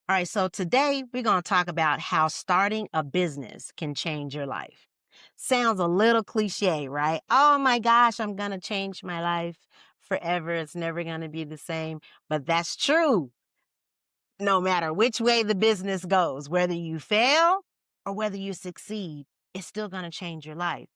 All right, so today we're going to talk about how starting a business can change your life. Sounds a little cliche, right? Oh my gosh, I'm going to change my life forever. It's never going to be the same. But that's true no matter which way the business goes, whether you fail or whether you succeed, it's still going to change your life.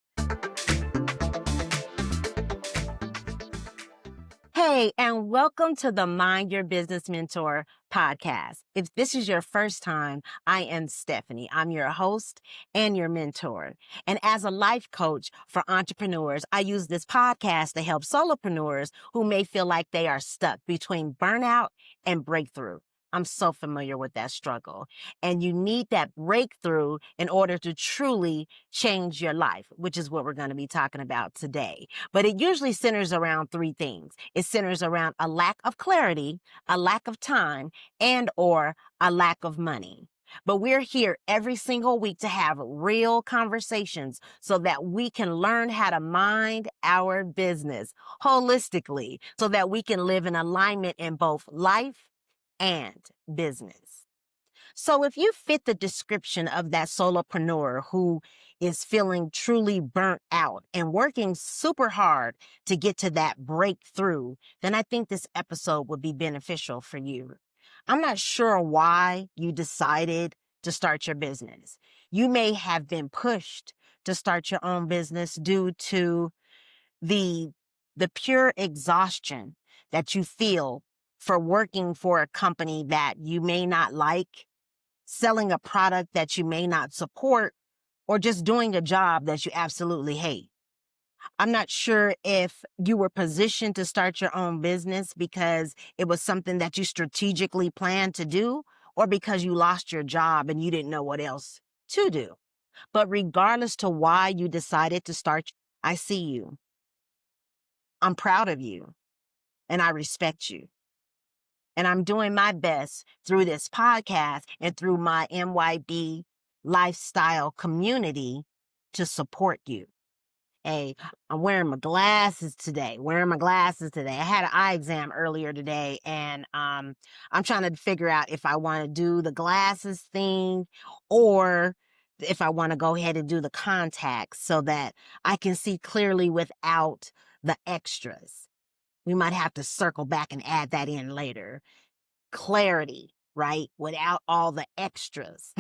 Hey, and welcome to the Mind Your Business Mentor podcast. If this is your first time, I am Stephanie. I'm your host and your mentor. And as a life coach for entrepreneurs, I use this podcast to help solopreneurs who may feel like they are stuck between burnout and breakthrough. I'm so familiar with that struggle. And you need that breakthrough in order to truly change your life, which is what we're going to be talking about today. But it usually centers around three things. It centers around a lack of clarity, a lack of time, and or a lack of money. But we're here every single week to have real conversations so that we can learn how to mind our business holistically so that we can live in alignment in both life and business. So if you fit the description of that solopreneur who is feeling truly burnt out and working super hard to get to that breakthrough, then I think this episode would be beneficial for you. I'm not sure why you decided to start your business. You may have been pushed to start your own business due to the pure exhaustion that you feel for working for a company that you may not like, selling a product that you may not support, or just doing a job that you absolutely hate. I'm not sure if you were positioned to start your own business because it was something that you strategically planned to do, or because you lost your job and you didn't know what else to do. But regardless to why you decided to start, I see you. I'm proud of you and I respect you. And I'm doing my best through this podcast and through my MYB lifestyle community to support you. Hey, I'm wearing my glasses today. I had an eye exam earlier today, and I'm trying to figure out if I want to do the glasses thing or if I want to go ahead and do the contacts so that I can see clearly without the extras. We might have to circle back and add that in later. Clarity, right? Without all the extras.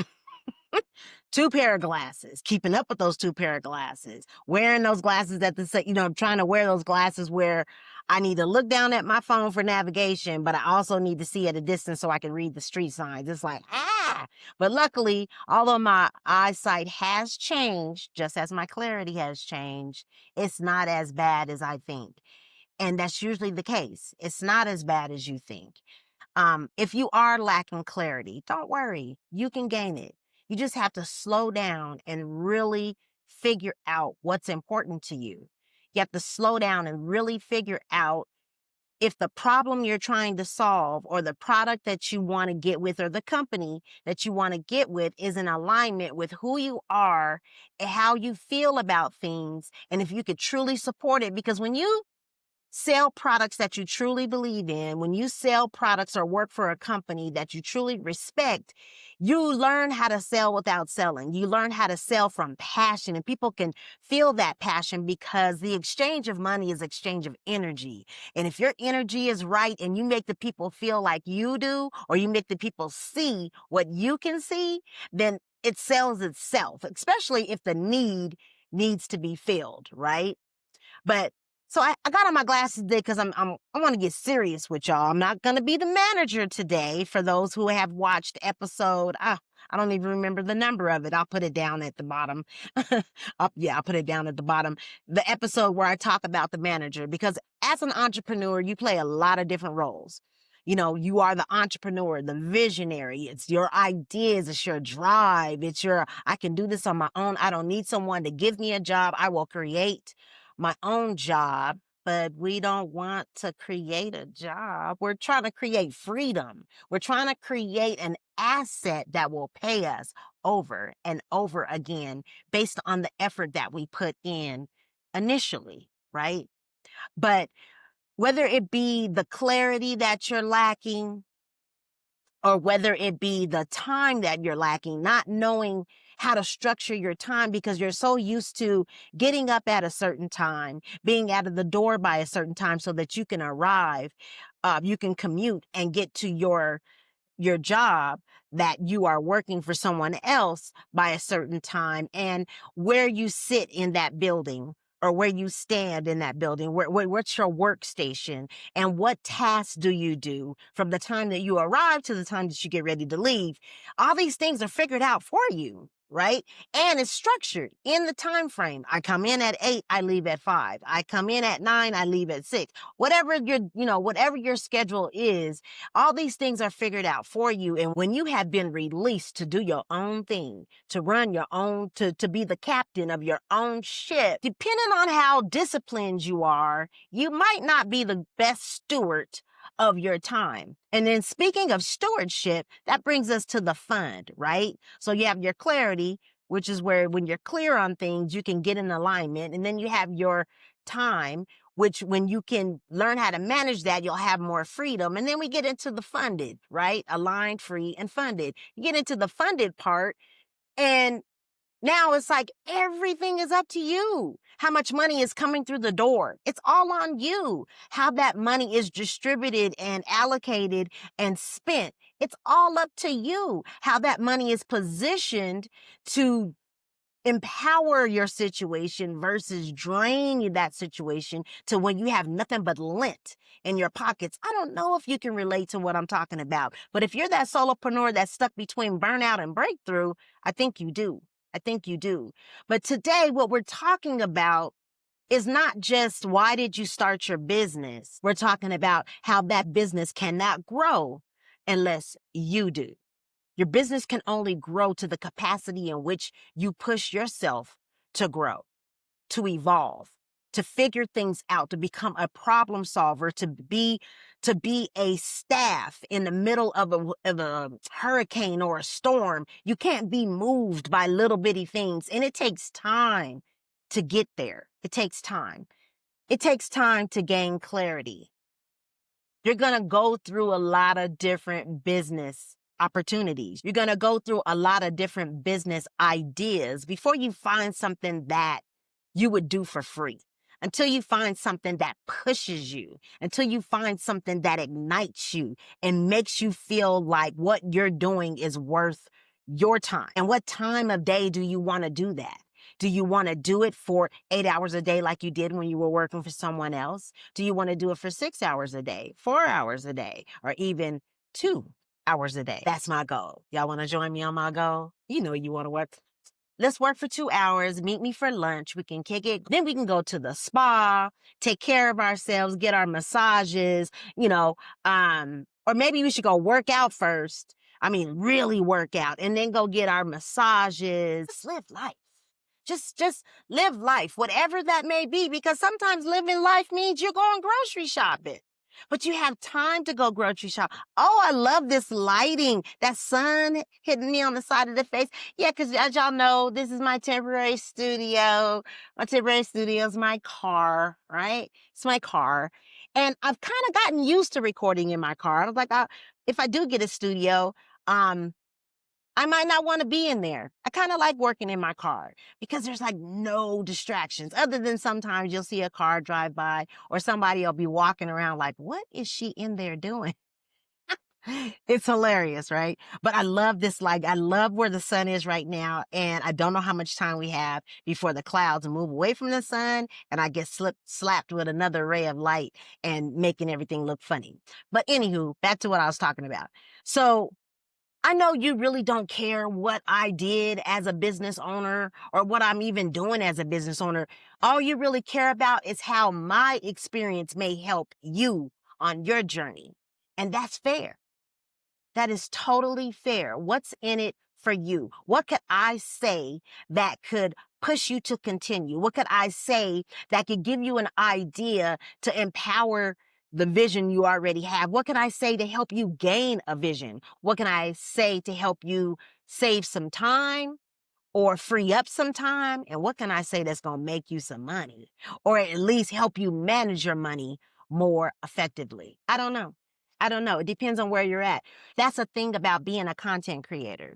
Two pair of glasses, keeping up with those two pair of glasses, wearing those glasses at I'm trying to wear those glasses where I need to look down at my phone for navigation, but I also need to see at a distance so I can read the street signs. It's like, but luckily, although my eyesight has changed, just as my clarity has changed, it's not as bad as I think. And that's usually the case. It's not as bad as you think. If you are lacking clarity, don't worry, you can gain it. You just have to slow down and really figure out what's important to you. You have to slow down and really figure out if the problem you're trying to solve or the product that you want to get with or the company that you want to get with is in alignment with who you are and how you feel about things, and if you could truly support it. Because when you sell products that you truly believe in, when you sell products or work for a company that you truly respect, you learn how to sell without selling. You learn how to sell from passion, and people can feel that passion because the exchange of money is exchange of energy. And if your energy is right and you make the people feel like you do, or you make the people see what you can see, then it sells itself, especially if the need needs to be filled, right? But so I got on my glasses today because I want to get serious with y'all. I'm not going to be the manager today. For those who have watched episode, I don't even remember the number of it. I'll put it down at the bottom. I'll put it down at the bottom. The episode where I talk about the manager, because as an entrepreneur, you play a lot of different roles. You know, you are the entrepreneur, the visionary. It's your ideas. It's your drive. I can do this on my own. I don't need someone to give me a job. I will create my own job, but we don't want to create a job. We're trying to create freedom. We're trying to create an asset that will pay us over and over again based on the effort that we put in initially, right? But whether it be the clarity that you're lacking, or whether it be the time that you're lacking, not knowing how to structure your time because you're so used to getting up at a certain time, being out of the door by a certain time so that you can arrive, you can commute and get to your job, that you are working for someone else by a certain time, and where you sit in that building or where you stand in that building, what's your workstation, and what tasks do you do from the time that you arrive to the time that you get ready to leave. All these things are figured out for you, right? And it's structured in the time frame. I come in at 8, I leave at 5. I come in at 9, I leave at 6. Whatever your schedule is, all these things are figured out for you. And when you have been released to do your own thing, to run your own, to be the captain of your own ship, depending on how disciplined you are, you might not be the best steward of your time. And then speaking of stewardship, that brings us to the fund, right? So you have your clarity, which is where when you're clear on things, you can get in alignment. And then you have your time, which when you can learn how to manage that, you'll have more freedom. And then we get into the funded, right? Aligned, free, and funded. You get into the funded part, and now it's like everything is up to you. How much money is coming through the door? It's all on you. How that money is distributed and allocated and spent. It's all up to you. How that money is positioned to empower your situation versus drain that situation to when you have nothing but lint in your pockets. I don't know if you can relate to what I'm talking about, but if you're that solopreneur that's stuck between burnout and breakthrough, I think you do. I think you do. But today, what we're talking about is not just why did you start your business? We're talking about how that business cannot grow unless you do. Your business can only grow to the capacity in which you push yourself to grow, to evolve, to figure things out, to become a problem solver, to be a staff in the middle of a hurricane or a storm. You can't be moved by little bitty things. And it takes time to get there. It takes time. It takes time to gain clarity. You're going to go through a lot of different business opportunities. You're going to go through a lot of different business ideas before you find something that you would do for free. Until you find something that pushes you, until you find something that ignites you and makes you feel like what you're doing is worth your time. And what time of day do you want to do that? Do you want to do it for 8 hours a day like you did when you were working for someone else? Do you want to do it for 6 hours a day, 4 hours a day, or even 2 hours a day? That's my goal. Y'all want to join me on my goal? You know you want to work. Let's work for 2 hours. Meet me for lunch. We can kick it. Then we can go to the spa, take care of ourselves, get our massages, or maybe we should go work out first. I mean, really work out and then go get our massages. Just live life. Just live life, whatever that may be, because sometimes living life means you're going grocery shopping. But you have time to go grocery shop. Oh, I love this lighting. That sun hitting me on the side of the face. Yeah, because as y'all know, this is my temporary studio. My temporary studio is my car, right? It's my car. And I've kind of gotten used to recording in my car. I was like, if I do get a studio, I might not want to be in there. I kind of like working in my car because there's like no distractions other than sometimes you'll see a car drive by or somebody will be walking around like, what is she in there doing? It's hilarious, right? But I love this light. I love where the sun is right now. And I don't know how much time we have before the clouds move away from the sun and I get slapped with another ray of light and making everything look funny. But anywho, back to what I was talking about. So I know you really don't care what I did as a business owner or what I'm even doing as a business owner. All you really care about is how my experience may help you on your journey. And that's fair. That is totally fair. What's in it for you? What could I say that could push you to continue? What could I say that could give you an idea to empower the vision you already have? What can I say to help you gain a vision? What can I say to help you save some time or free up some time? And what can I say that's going to make you some money or at least help you manage your money more effectively? I don't know. I don't know. It depends on where you're at. That's a thing about being a content creator.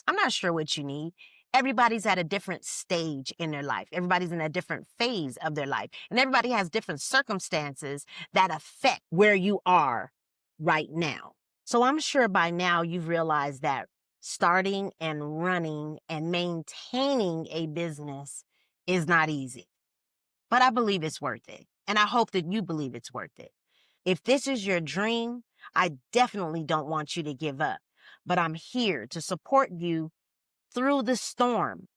I'm not sure what you need. Everybody's at a different stage in their life. Everybody's in a different phase of their life. And everybody has different circumstances that affect where you are right now. So I'm sure by now you've realized that starting and running and maintaining a business is not easy. But I believe it's worth it. And I hope that you believe it's worth it. If this is your dream, I definitely don't want you to give up. But I'm here to support you through the storm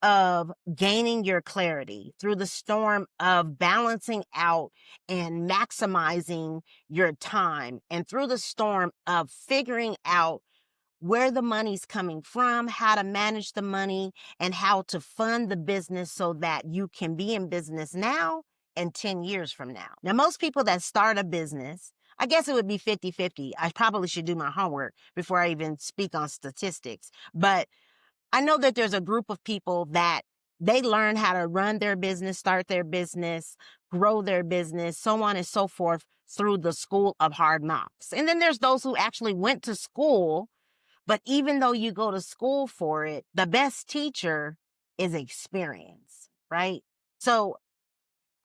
of gaining your clarity, through the storm of balancing out and maximizing your time, and through the storm of figuring out where the money's coming from, how to manage the money, and how to fund the business so that you can be in business now and 10 years from now. Now, most people that start a business, I guess it would be 50-50. I probably should do my homework before I even speak on statistics. But I know that there's a group of people that they learn how to run their business, start their business, grow their business, so on and so forth through the school of hard knocks. And then there's those who actually went to school. But even though you go to school for it, the best teacher is experience, right? So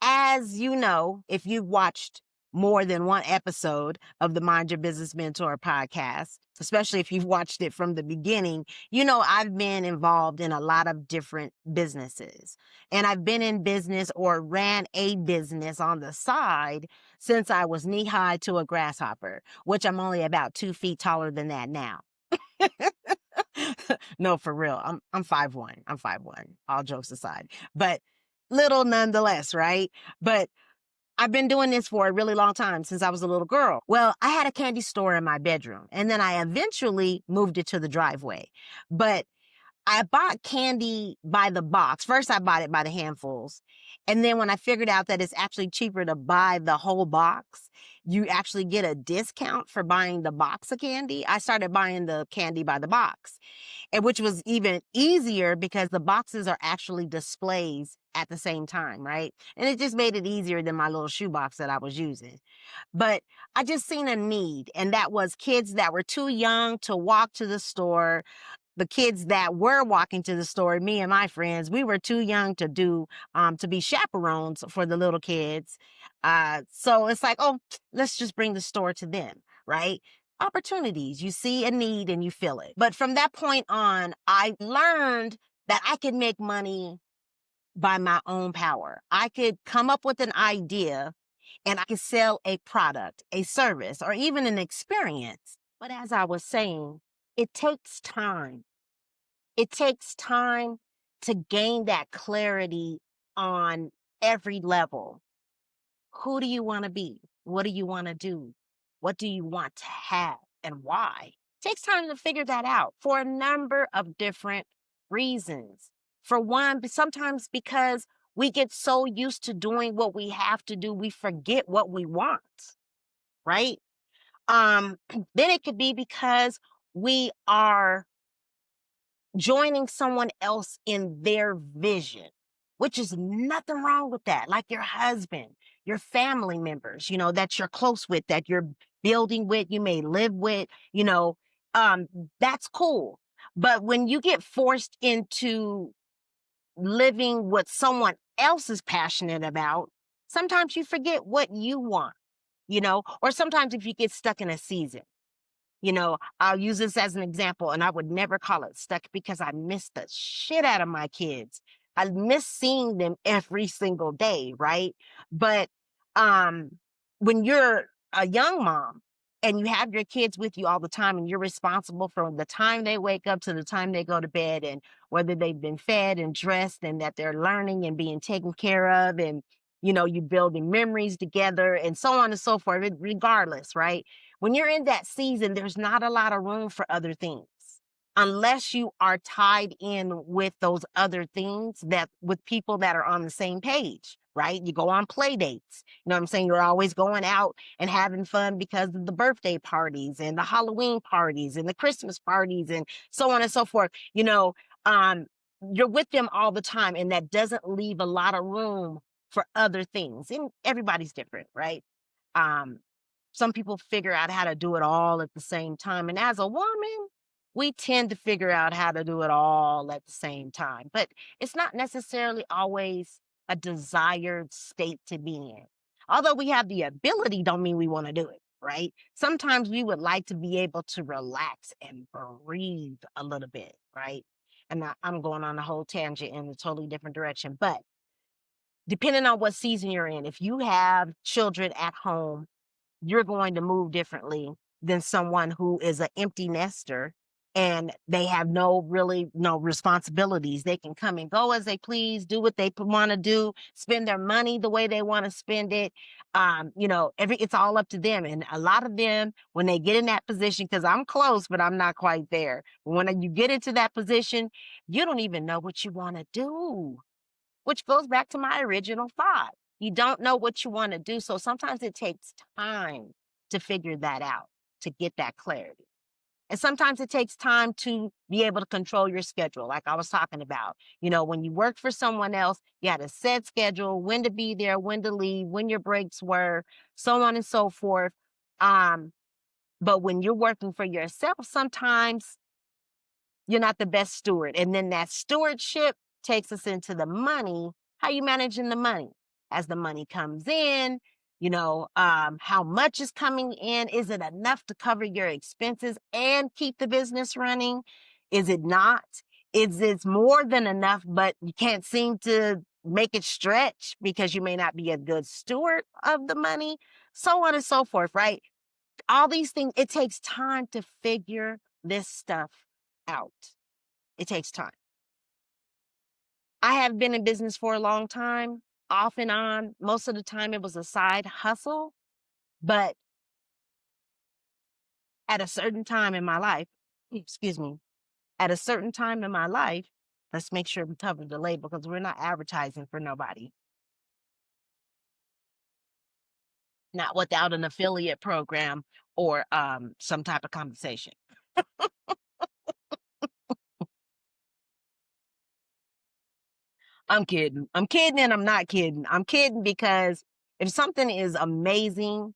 as you know, if you've watched more than one episode of the Mind Your Business Mentor podcast, especially if you've watched it from the beginning, you know I've been involved in a lot of different businesses. And I've been in business or ran a business on the side since I was knee-high to a grasshopper, which I'm only about 2 feet taller than that now. No, for real. I'm 5'1". I'm 5'1", all jokes aside. But little nonetheless, right? But I've been doing this for a really long time, since I was a little girl. Well, I had a candy store in my bedroom, and then I eventually moved it to the driveway. But I bought candy by the box. First, I bought it by the handfuls. And then when I figured out that it's actually cheaper to buy the whole box, you actually get a discount for buying the box of candy. I started buying the candy by the box, and which was even easier because the boxes are actually displays at the same time, right? And it just made it easier than my little shoebox that I was using. But I just seen a need, and that was kids that were too young to walk to the store. The kids that were walking to the store, me and my friends, we were too young to to be chaperones for the little kids. So it's like, oh, let's just bring the store to them, right? Opportunities. You see a need and you fill it. But from that point on, I learned that I could make money by my own power. I could come up with an idea and I could sell a product, a service, or even an experience. But as I was saying, it takes time. It takes time to gain that clarity on every level. Who do you want to be? What do you want to do? What do you want to have and why? It takes time to figure that out for a number of different reasons. For one, sometimes because we get so used to doing what we have to do, we forget what we want, right? Then it could be because we are joining someone else in their vision, which is nothing wrong with that. Like your husband, your family members, that you're close with, that you're building with, you may live with, that's cool. But when you get forced into living what someone else is passionate about, sometimes you forget what you want, or sometimes if you get stuck in a season. I'll use this as an example, and I would never call it stuck because I miss the shit out of my kids. I miss seeing them every single day, right? But when you're a young mom and you have your kids with you all the time and you're responsible from the time they wake up to the time they go to bed, and whether they've been fed and dressed and that they're learning and being taken care of, and you're building memories together and so on and so forth, regardless, right? When you're in that season, there's not a lot of room for other things unless you are tied in with those other things, that with people that are on the same page, right? You go on play dates. You know what I'm saying? You're always going out and having fun because of the birthday parties and the Halloween parties and the Christmas parties and so on and so forth. You're with them all the time, and that doesn't leave a lot of room for other things. And everybody's different, right? some people figure out how to do it all at the same time. And as a woman, we tend to figure out how to do it all at the same time. But it's not necessarily always a desired state to be in. Although we have the ability, don't mean we want to do it, right? Sometimes we would like to be able to relax and breathe a little bit, right? And I'm going on a whole tangent in a totally different direction. But depending on what season you're in, if you have children at home, you're going to move differently than someone who is an empty nester and they have no responsibilities. They can come and go as they please, do what they want to do, spend their money the way they want to spend it. It's all up to them. And a lot of them, when they get in that position, because I'm close, but I'm not quite there. When you get into that position, you don't even know what you want to do, which goes back to my original thought. You don't know what you want to do. So sometimes it takes time to figure that out, to get that clarity. And sometimes it takes time to be able to control your schedule, like I was talking about. When you work for someone else, you had a set schedule, when to be there, when to leave, when your breaks were, so on and so forth. But when you're working for yourself, sometimes you're not the best steward. And then that stewardship takes us into the money. How you managing the money? As the money comes in, how much is coming in? Is it enough to cover your expenses and keep the business running? Is it not? Is it more than enough, but you can't seem to make it stretch because you may not be a good steward of the money? So on and so forth, right? All these things, it takes time to figure this stuff out. It takes time. I have been in business for a long time, off and on. Most of the time it was a side hustle, but at a certain time in my life, excuse me, at a certain time in my life, let's make sure we cover the label because we're not advertising for nobody. Not without an affiliate program or some type of compensation. I'm kidding. I'm kidding and I'm not kidding. I'm kidding because if something is amazing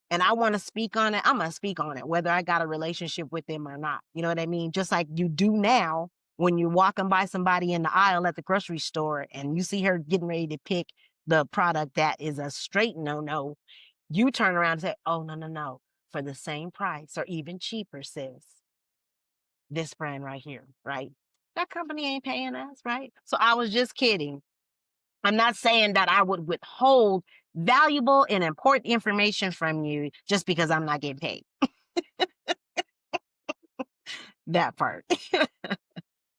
and I want to speak on it, I'm going to speak on it, whether I got a relationship with them or not. You know what I mean? Just like you do now when you're walking by somebody in the aisle at the grocery store and you see her getting ready to pick the product that is a straight no-no, you turn around and say, oh, no, no, no, for the same price or even cheaper, sis. This brand right here, right? That company ain't paying us, right? So I was just kidding. I'm not saying that I would withhold valuable and important information from you just because I'm not getting paid. That part.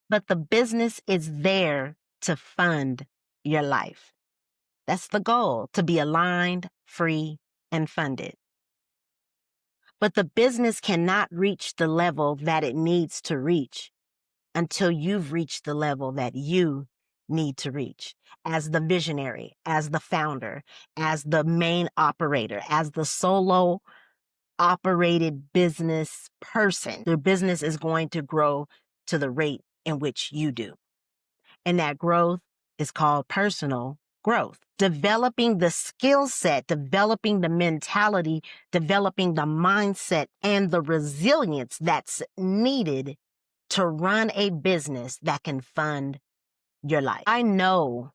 But the business is there to fund your life. That's the goal, to be aligned, free, and funded. But the business cannot reach the level that it needs to reach until you've reached the level that you need to reach as the visionary, as the founder, as the main operator, as the solo operated business person. Your business is going to grow to the rate in which you do. And that growth is called personal growth. Developing the skill set, developing the mentality, developing the mindset and the resilience that's needed to run a business that can fund your life. I know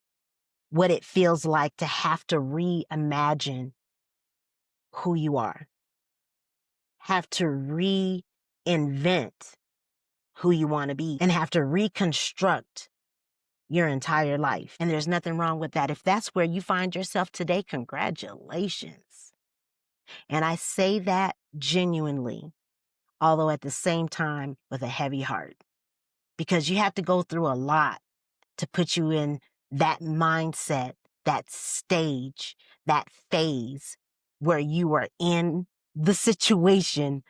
what it feels like to have to reimagine who you are, have to reinvent who you want to be, and have to reconstruct your entire life. And there's nothing wrong with that. If that's where you find yourself today, congratulations. And I say that genuinely, although at the same time with a heavy heart, because you have to go through a lot to put you in that mindset, that stage, that phase where you are in the situation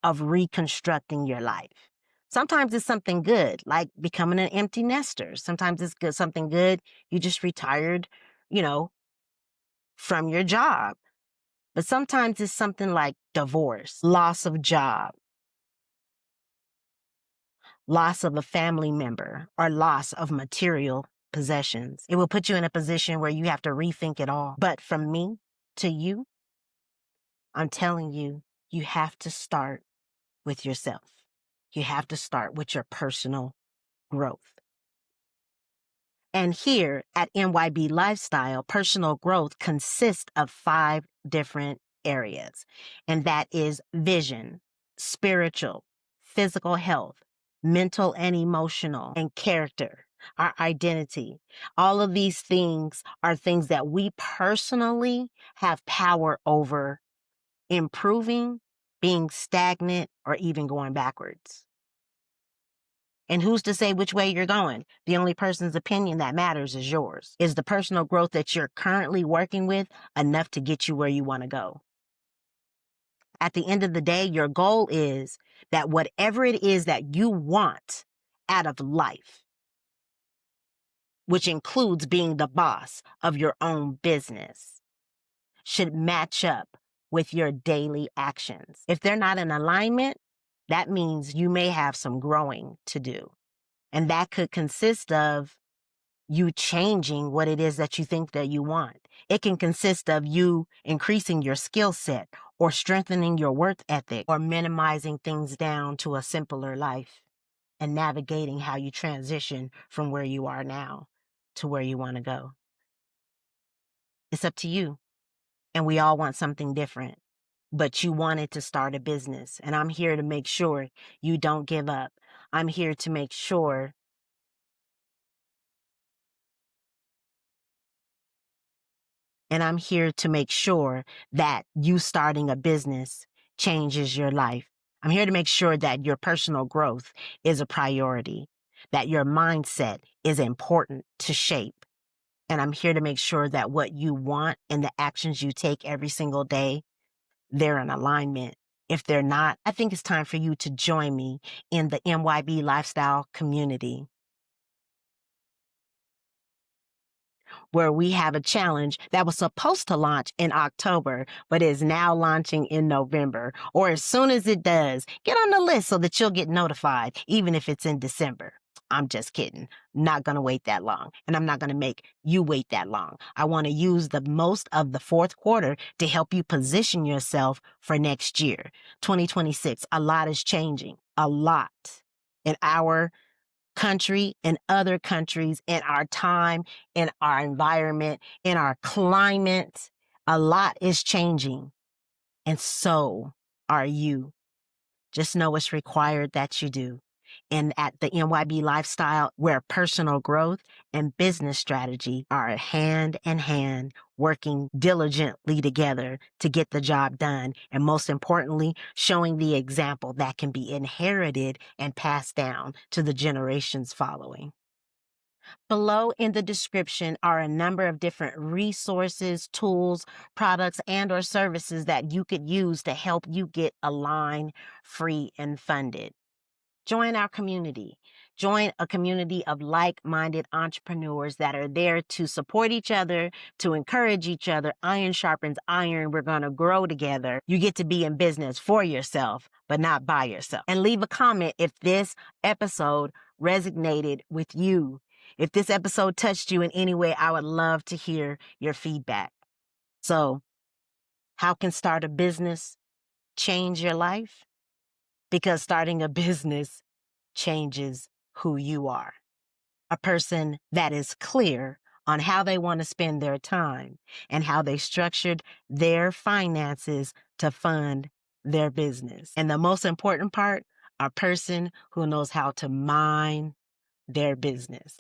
of reconstructing your life. Sometimes it's something good, like becoming an empty nester. Sometimes it's good, something good. You just retired, from your job. But sometimes it's something like divorce, loss of job, loss of a family member, or loss of material possessions. It will put you in a position where you have to rethink it all. But from me to you, I'm telling you, you have to start with yourself. You have to start with your personal growth. And here at MYB Lifestyle, personal growth consists of 5 different areas. And that is vision, spiritual, physical health, mental and emotional, and character, our identity. All of these things are things that we personally have power over improving, being stagnant, or even going backwards. And who's to say which way you're going? The only person's opinion that matters is yours. Is the personal growth that you're currently working with enough to get you where you want to go? At the end of the day, your goal is that whatever it is that you want out of life, which includes being the boss of your own business, should match up with your daily actions. If they're not in alignment, that means you may have some growing to do. And that could consist of you changing what it is that you think that you want. It can consist of you increasing your skill set or strengthening your work ethic or minimizing things down to a simpler life and navigating how you transition from where you are now to where you want to go. It's up to you. And we all want something different, but you wanted to start a business. And I'm here to make sure you don't give up. I'm here to make sure that you starting a business changes your life. I'm here to make sure that your personal growth is a priority, that your mindset is important to shape. And I'm here to make sure that what you want and the actions you take every single day, they're in alignment. If they're not, I think it's time for you to join me in the MYB Lifestyle Community, where we have a challenge that was supposed to launch in October, but is now launching in November. Or as soon as it does, get on the list so that you'll get notified, even if it's in December. I'm just kidding. Not going to wait that long. And I'm not going to make you wait that long. I want to use the most of the fourth quarter to help you position yourself for next year. 2026, a lot is changing. A lot. In our country, in other countries, in our time, in our environment, in our climate. A lot is changing. And so are you. Just know it's required that you do. And at the MYB Lifestyle, where personal growth and business strategy are hand in hand, working diligently together to get the job done. And most importantly, showing the example that can be inherited and passed down to the generations following. Below in the description are a number of different resources, tools, products, and or services that you could use to help you get aligned, free, and funded. Join our community. Join a community of like-minded entrepreneurs that are there to support each other, to encourage each other. Iron sharpens iron. We're going to grow together. You get to be in business for yourself, but not by yourself. And leave a comment if this episode resonated with you. If this episode touched you in any way, I would love to hear your feedback. So, how can start a business change your life? Because starting a business changes who you are. A person that is clear on how they want to spend their time and how they structured their finances to fund their business. And the most important part, a person who knows how to mind their business.